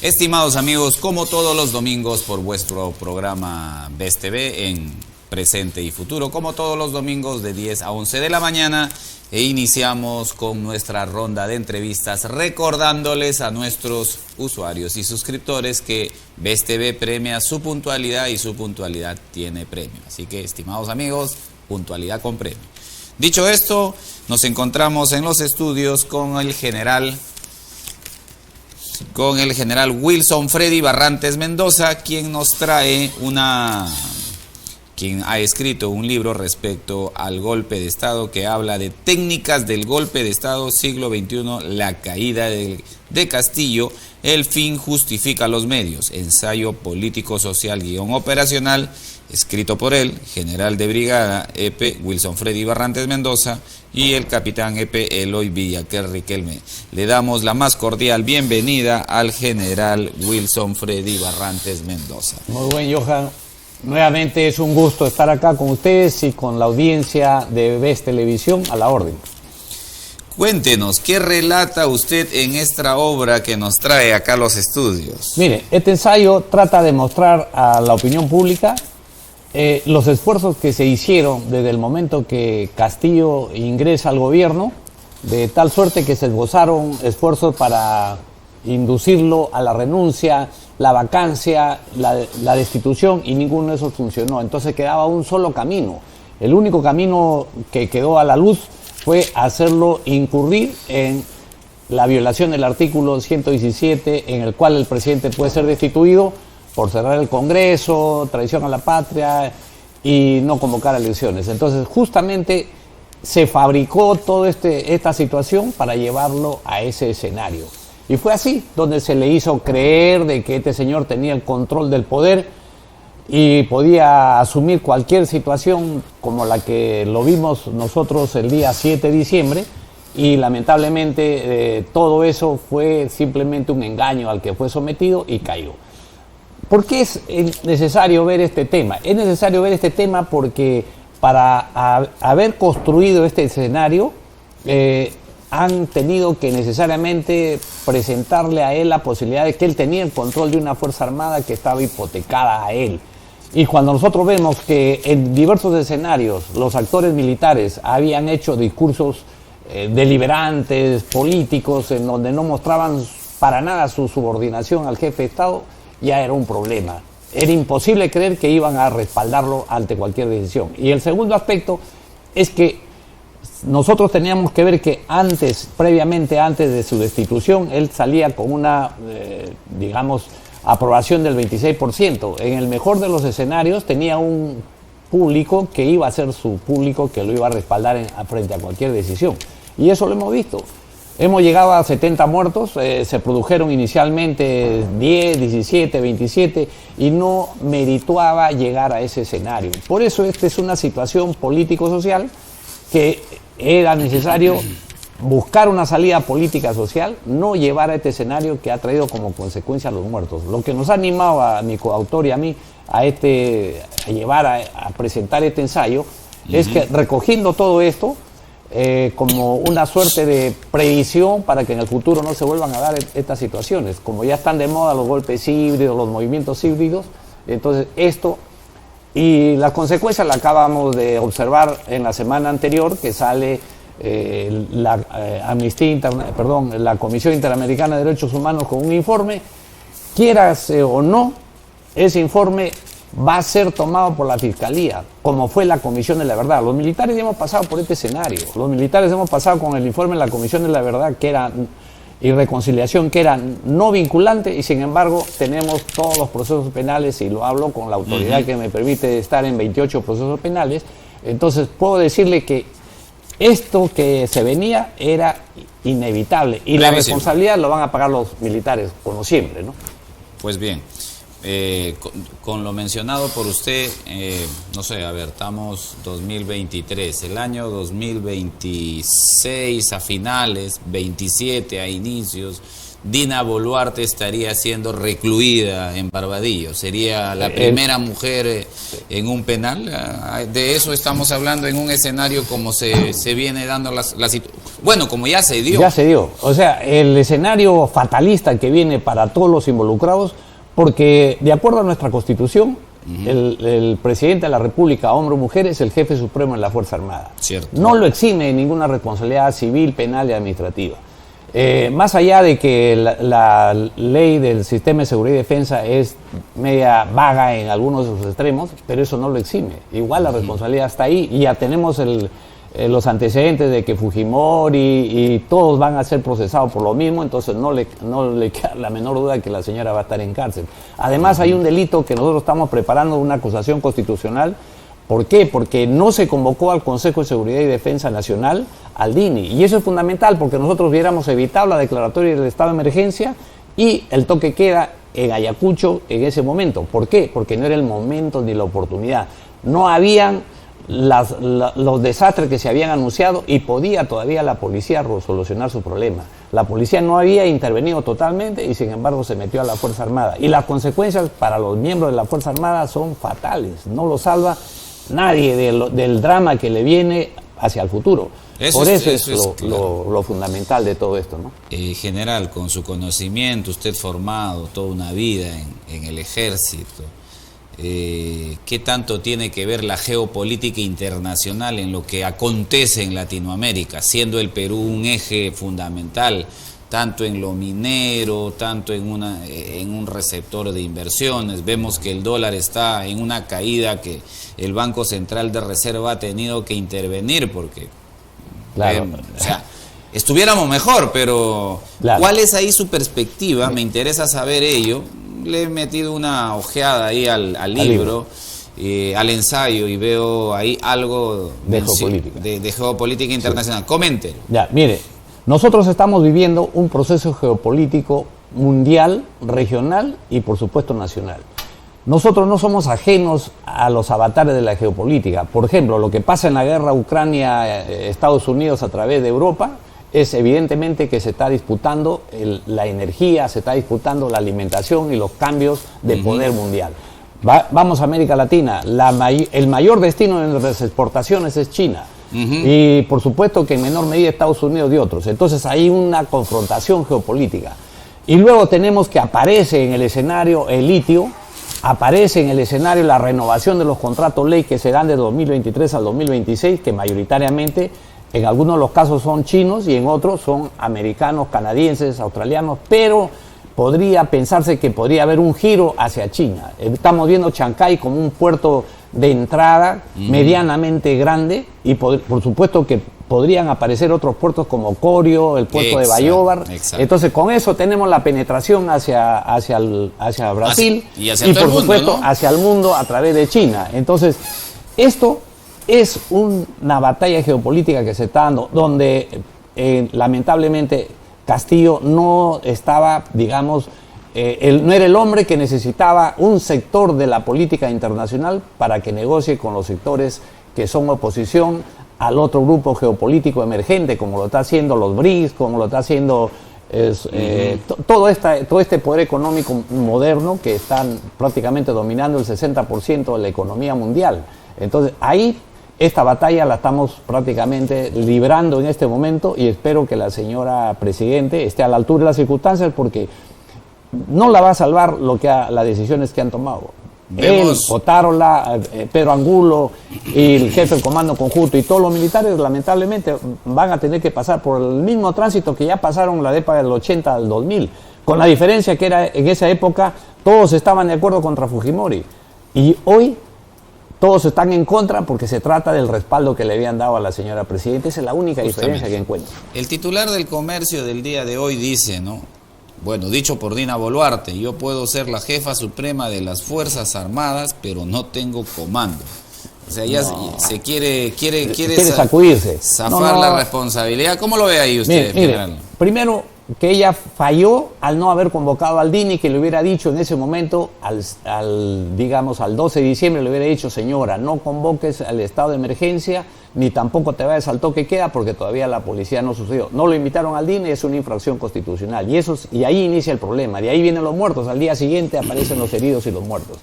Estimados amigos, como todos los domingos por vuestro programa BES TV en presente y futuro, como todos los domingos de 10 a 11 de la mañana, iniciamos con nuestra ronda de entrevistas recordándoles a nuestros usuarios y suscriptores que BES TV premia su puntualidad y su puntualidad tiene premio. Así que, estimados amigos, puntualidad con premio. Dicho esto, nos encontramos en los estudios con el general Wilson Freddy Barrantes Mendoza, quien ha escrito un libro respecto al golpe de Estado que habla de técnicas del golpe de Estado siglo XXI, la caída de Castillo, el fin justifica los medios, ensayo político social operacional, escrito por el general de brigada EP Wilson Freddy Barrantes Mendoza y el capitán EP Eloy Villaquer Riquelme. Le damos la más cordial bienvenida al general Wilson Freddy Barrantes Mendoza. Muy buen, Johan. Nuevamente es un gusto estar acá con ustedes y con la audiencia de BES Televisión a la orden. Cuéntenos, ¿qué relata usted en esta obra que nos trae acá a los estudios? Mire, este ensayo trata de mostrar a la opinión pública los esfuerzos que se hicieron desde el momento que Castillo ingresa al gobierno, de tal suerte que se esbozaron esfuerzos para inducirlo a la renuncia, la vacancia, la destitución, y ninguno de esos funcionó. Entonces quedaba un solo camino. El único camino que quedó a la luz fue hacerlo incurrir en la violación del artículo 117, en el cual el presidente puede ser destituido por cerrar el Congreso, traición a la patria y no convocar elecciones. Entonces, justamente se fabricó toda esta situación para llevarlo a ese escenario. Y fue así, donde se le hizo creer de que este señor tenía el control del poder y podía asumir cualquier situación como la que lo vimos nosotros el día 7 de diciembre, y lamentablemente todo eso fue simplemente un engaño al que fue sometido y cayó. ¿Por qué es necesario ver este tema? Es necesario ver este tema porque para haber construido este escenario han tenido que necesariamente presentarle a él la posibilidad de que él tenía el control de una fuerza armada que estaba hipotecada a él. Y cuando nosotros vemos que en diversos escenarios los actores militares habían hecho discursos deliberantes, políticos, en donde no mostraban para nada su subordinación al jefe de Estado, ya era un problema. Era imposible creer que iban a respaldarlo ante cualquier decisión. Y el segundo aspecto es que nosotros teníamos que ver que previamente antes de su destitución, él salía con una, aprobación del 26%. En el mejor de los escenarios tenía un público que iba a ser su público, que lo iba a respaldar frente a cualquier decisión. Y eso lo hemos visto. Hemos llegado a 70 muertos, se produjeron inicialmente 10, 17, 27 y no merituaba llegar a ese escenario. Por eso esta es una situación político-social que era necesario buscar una salida política social, no llevar a este escenario que ha traído como consecuencia los muertos. Lo que nos ha animado a mi coautor y a mí a presentar este ensayo es que, recogiendo todo esto, como una suerte de previsión para que en el futuro no se vuelvan a dar estas situaciones. Como ya están de moda los golpes híbridos, los movimientos híbridos, entonces esto y las consecuencias las acabamos de observar en la semana anterior, que sale la Comisión Interamericana de Derechos Humanos con un informe. Quieras o no, ese informe va a ser tomado por la Fiscalía, como fue la Comisión de la Verdad. Los militares hemos pasado por este escenario. Los militares hemos pasado con el informe de la Comisión de la Verdad, que era y reconciliación, que era no vinculante, y sin embargo tenemos todos los procesos penales, y lo hablo con la autoridad que me permite estar en 28 procesos penales. Entonces puedo decirle que esto que se venía era inevitable, y la responsabilidad lo van a pagar los militares, como siempre, ¿no? Pues bien, con lo mencionado por usted, no sé, a ver, estamos 2023, el año 2026 a finales, 27 a inicios, Dina Boluarte estaría siendo recluida en Barbadillo. ¿Sería la primera mujer en un penal? De eso estamos hablando en un escenario como se viene dando la situación. Bueno, como ya se dio. Ya se dio. O sea, el escenario fatalista que viene para todos los involucrados, porque de acuerdo a nuestra Constitución, el presidente de la República, hombre o mujer, es el jefe supremo en la Fuerza Armada. Cierto. No lo exime de ninguna responsabilidad civil, penal y administrativa. Más allá de que la ley del sistema de seguridad y defensa es media vaga en algunos de sus extremos, pero eso no lo exime. Igual la responsabilidad está ahí y ya tenemos los antecedentes de que Fujimori y todos van a ser procesados por lo mismo, entonces no le queda la menor duda de que la señora va a estar en cárcel. Además hay un delito que nosotros estamos preparando, una acusación constitucional. ¿Por qué? Porque no se convocó al Consejo de Seguridad y Defensa Nacional, al DINI. Y eso es fundamental porque nosotros hubiéramos evitado la declaratoria del estado de emergencia y el toque queda en Ayacucho en ese momento. ¿Por qué? Porque no era el momento ni la oportunidad. No habían los desastres que se habían anunciado y podía todavía la policía solucionar su problema. La policía no había intervenido totalmente y sin embargo se metió a la Fuerza Armada. Y las consecuencias para los miembros de la Fuerza Armada son fatales. No lo salva nadie del drama que le viene hacia el futuro. Por eso es claro, lo fundamental de todo esto, ¿no? General, con su conocimiento, usted formado toda una vida en el ejército, ¿qué tanto tiene que ver la geopolítica internacional en lo que acontece en Latinoamérica, siendo el Perú un eje fundamental, tanto en lo minero, tanto en un receptor de inversiones? Vemos que el dólar está en una caída que el Banco Central de Reserva ha tenido que intervenir porque, claro, o sea, estuviéramos mejor, pero claro, ¿cuál es ahí su perspectiva? Me interesa saber ello. Le he metido una ojeada ahí al libro, al ensayo, y veo ahí algo de geopolítica internacional. Coméntelo. Ya, mire, nosotros estamos viviendo un proceso geopolítico mundial, regional y por supuesto nacional. Nosotros no somos ajenos a los avatares de la geopolítica. Por ejemplo, lo que pasa en la guerra Ucrania-Estados Unidos a través de Europa es evidentemente que se está disputando la energía, se está disputando la alimentación y los cambios de poder mundial. Vamos a América Latina, el mayor destino de nuestras exportaciones es China. Y por supuesto que en menor medida Estados Unidos y otros. Entonces hay una confrontación geopolítica. Y luego tenemos que aparece en el escenario el litio, aparece en el escenario la renovación de los contratos ley que se dan de 2023 al 2026, que mayoritariamente en algunos de los casos son chinos y en otros son americanos, canadienses, australianos, pero podría pensarse que podría haber un giro hacia China. Estamos viendo Chancay como un puerto de entrada medianamente grande y por supuesto que podrían aparecer otros puertos como Corio, el puerto de Bayóvar. Entonces con eso tenemos la penetración hacia Brasil y por supuesto hacia el mundo a través de China. Entonces esto es una batalla geopolítica que se está dando donde lamentablemente Castillo no estaba, digamos, no era el hombre que necesitaba un sector de la política internacional para que negocie con los sectores que son oposición al otro grupo geopolítico emergente, como lo está haciendo los BRICS, como lo está haciendo todo este poder económico moderno que están prácticamente dominando el 60% de la economía mundial. Entonces ahí esta batalla la estamos prácticamente librando en este momento y espero que la señora Presidente esté a la altura de las circunstancias porque no la va a salvar las decisiones que han tomado. Él, Otárola, Pedro Angulo y el jefe del Comando Conjunto y todos los militares lamentablemente van a tener que pasar por el mismo tránsito que ya pasaron la década del 80 al 2000, con la diferencia que era en esa época todos estaban de acuerdo contra Fujimori y hoy todos están en contra porque se trata del respaldo que le habían dado a la señora Presidenta. Esa es la única diferencia que encuentro. El titular del Comercio del día de hoy dice, ¿no? Bueno, dicho por Dina Boluarte, yo puedo ser la jefa suprema de las Fuerzas Armadas, pero no tengo comando. O sea, ya se quiere sacudirse. Zafar la responsabilidad. ¿Cómo lo ve ahí usted, mire, primero, que ella falló al no haber convocado al DINI, que le hubiera dicho en ese momento, digamos al 12 de diciembre, le hubiera dicho: señora, no convoques al estado de emergencia, ni tampoco te vayas al toque queda, porque todavía la policía no sucedió. No lo invitaron al DINI, es una infracción constitucional. Y ahí inicia el problema, de ahí vienen los muertos, al día siguiente aparecen los heridos y los muertos.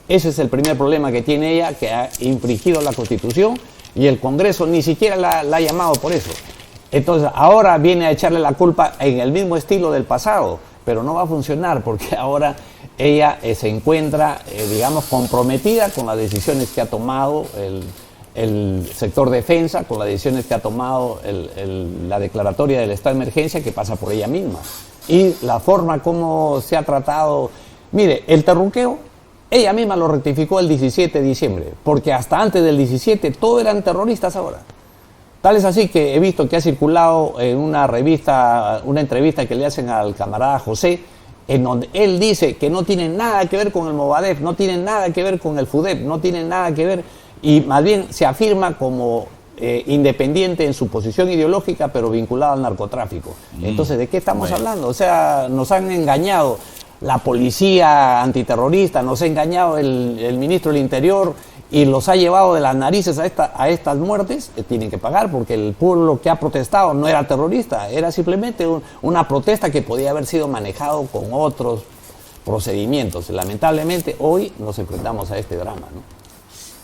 Ese es el primer problema que tiene ella, que ha infringido la Constitución, y el Congreso ni siquiera la ha llamado por eso. Entonces ahora viene a echarle la culpa en el mismo estilo del pasado, pero no va a funcionar, porque ahora ella se encuentra, digamos, comprometida con las decisiones que ha tomado el sector defensa, con las decisiones que ha tomado la declaratoria del estado de emergencia, que pasa por ella misma. Y la forma como se ha tratado, mire, el terruqueo, ella misma lo rectificó el 17 de diciembre, porque hasta antes del 17 todos eran terroristas ahora. Tal es así que he visto que ha circulado en una revista, una entrevista que le hacen al camarada José, en donde él dice que no tiene nada que ver con el Movadef, no tiene nada que ver con el FUDEP, no tiene nada que ver, y más bien se afirma como independiente en su posición ideológica, pero vinculado al narcotráfico. Entonces, ¿de qué estamos hablando? O sea, nos han engañado la policía antiterrorista, nos ha engañado el ministro del Interior, y los ha llevado de las narices a estas muertes. Tienen que pagar, porque el pueblo que ha protestado no era terrorista, era simplemente una protesta que podía haber sido manejado con otros procedimientos. Lamentablemente hoy nos enfrentamos a este drama, ¿no?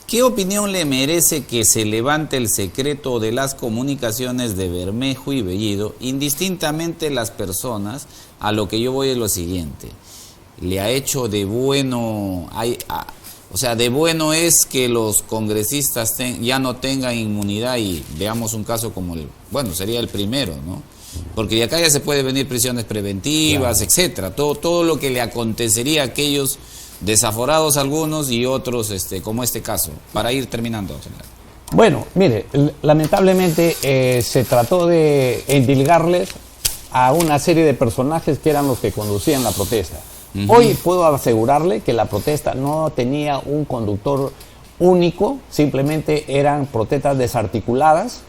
¿Qué opinión le merece que se levante el secreto de las comunicaciones de Bermejo y Bellido, indistintamente las personas? A lo que yo voy es lo siguiente: le ha hecho de bueno, o sea, de bueno es que los congresistas ya no tengan inmunidad, y veamos un caso como sería el primero, ¿no? Porque de acá ya se puede venir prisiones preventivas, claro, etcétera, todo lo que le acontecería a aquellos desaforados, algunos, y otros, como este caso, para ir terminando, señor. Bueno, mire, lamentablemente se trató de endilgarles a una serie de personajes que eran los que conducían la protesta. Hoy puedo asegurarle que la protesta no tenía un conductor único, simplemente eran protestas desarticuladas,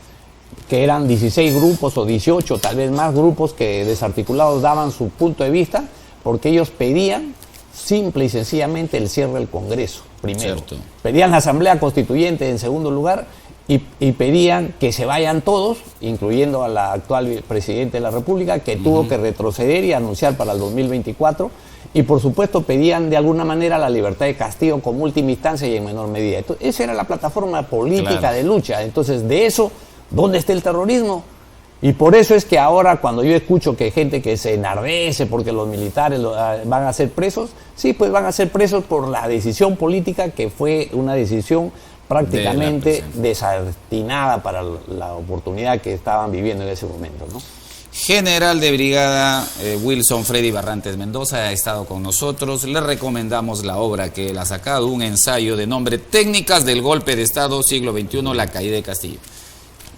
que eran 16 grupos o 18, tal vez más grupos, que desarticulados daban su punto de vista, porque ellos pedían simple y sencillamente el cierre del Congreso, primero. Cierto. Pedían la Asamblea Constituyente en segundo lugar, y pedían que se vayan todos, incluyendo a la actual presidenta de la República, que tuvo que retroceder y anunciar para el 2024, y por supuesto pedían de alguna manera la libertad de Castillo como última instancia y en menor medida. Entonces, esa era la plataforma política, claro, de lucha. Entonces, de eso, ¿dónde está el terrorismo? Y por eso es que ahora, cuando yo escucho que hay gente que se enardece porque los militares van a ser presos, sí, pues van a ser presos por la decisión política, que fue una decisión prácticamente desatinada para la oportunidad que estaban viviendo en ese momento, ¿no? General de Brigada Wilson Freddy Barrantes Mendoza ha estado con nosotros. Le recomendamos la obra que él ha sacado, un ensayo de nombre Técnicas del Golpe de Estado, siglo XXI, la caída de Castillo.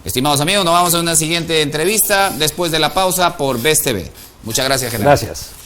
Estimados amigos, nos vamos a una siguiente entrevista después de la pausa por BES TV. Muchas gracias, general. Gracias.